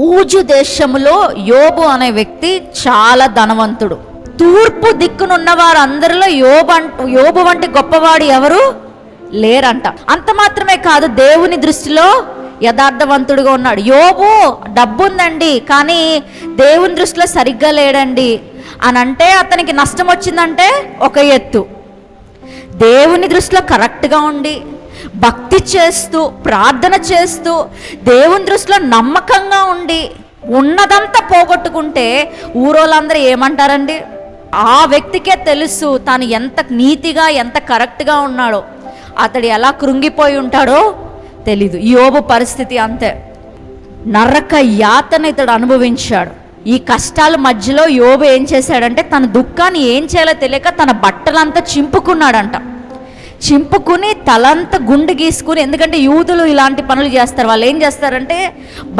ఊజు దేశములో యోబు అనే వ్యక్తి చాలా ధనవంతుడు. తూర్పు దిక్కునున్న వారందరిలో యోబు వంటి గొప్పవాడు ఎవరు లేరంట. అంత మాత్రమే కాదు, దేవుని దృష్టిలో యథార్థవంతుడుగా ఉన్నాడు. యోబు డబ్బు ఉందండి, కానీ దేవుని దృష్టిలో సరిగ్గా లేడండి అని అంటే అతనికి నష్టం వచ్చిందంటే ఒక ఎత్తు. దేవుని దృష్టిలో కరెక్ట్గా ఉండి భక్తి చేస్తూ ప్రార్థన చేస్తూ దేవుని దృష్టిలో నమ్మకంగా ఉండి ఉన్నదంతా పోగొట్టుకుంటే ఊరోళ్ళందరూ ఏమంటారండి? ఆ వ్యక్తికే తెలుసు తాను ఎంత నీతిగా ఎంత కరెక్ట్గా ఉన్నాడో, అతడు ఎలా కృంగిపోయి ఉంటాడో తెలీదు. యోబు పరిస్థితి అంతే. నరక యాతన ఇతడు అనుభవించాడు. ఈ కష్టాల మధ్యలో యోబు ఏం చేశాడంటే తన దుఃఖాన్ని ఏం చేయాలో తెలియక తన బట్టలంతా చింపుకున్నాడంట. చింపుకుని తలంతా గుండు గీసుకుని, ఎందుకంటే యూదులు ఇలాంటి పనులు చేస్తారు. వాళ్ళు ఏం చేస్తారంటే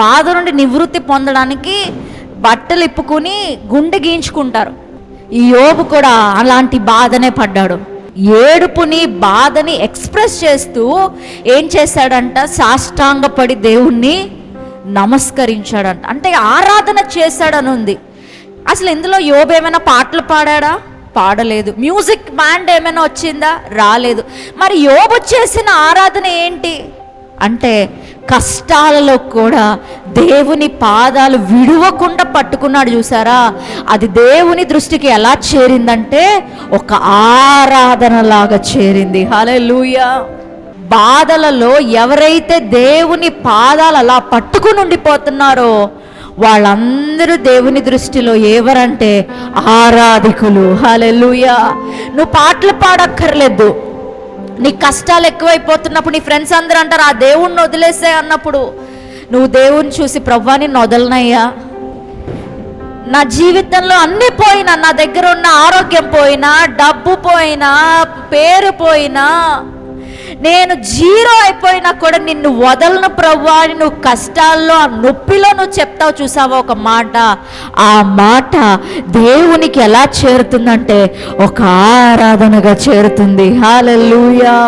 బాధ నుండి నివృత్తి పొందడానికి బట్టలు ఇప్పుకుని గుండె గీయించుకుంటారు. ఈ యోబు కూడా అలాంటి బాధనే పడ్డాడు. ఏడుపుని బాధని ఎక్స్ప్రెస్ చేస్తూ ఏం చేశాడంట? సాష్టాంగపడి దేవుణ్ణి నమస్కరించాడంట. అంటే ఆరాధన చేశాడని ఉంది. అసలు ఇందులో యోబు ఏమైనా పాటలు పాడాడా? పాడలేదు. మ్యూజిక్ బ్యాండ్ ఏమైనా వచ్చిందా? రాలేదు. మరి యోబు చేసిన ఆరాధన ఏంటి అంటే కష్టాలలో కూడా దేవుని పాదాలు విడవకుండా పట్టుకున్నాడు. చూసారా? అది దేవుని దృష్టికి ఎలా చేరిందంటే ఒక ఆరాధనలాగా చేరింది. హల్లెలూయా. బాధలలో ఎవరైతే దేవుని పాదాలు అలా పట్టుకుని ఉండిపోతున్నారో వాళ్ళందరూ దేవుని దృష్టిలో ఎవరంటే ఆరాధికులు. హల్లెలూయా. నువ్వు పాటలు పాడక్కర్లేదు. నీ కష్టాలు ఎక్కువైపోతున్నప్పుడు నీ ఫ్రెండ్స్ అందరూ అంటారు ఆ దేవుణ్ణి వదిలేసే అన్నప్పుడు నువ్వు దేవుణ్ణి చూసి ప్రభువా నిన్ను వదలనయ్యా, నా జీవితంలో అన్నీ పోయినా, నా దగ్గర ఉన్న ఆరోగ్యం పోయినా, డబ్బు పోయినా, పేరు పోయినా, నేను జీరో అయిపోయినా కూడా నిన్ను వదలను ప్రభువా అని నువ్వు కష్టాల్లో ఆ నొప్పిలో నువ్వు చెప్తావు. చూసావా ఒక మాట? ఆ మాట దేవునికి ఎలా చేరుతుందంటే ఒక ఆరాధనగా చేరుతుంది. హల్లెలూయా.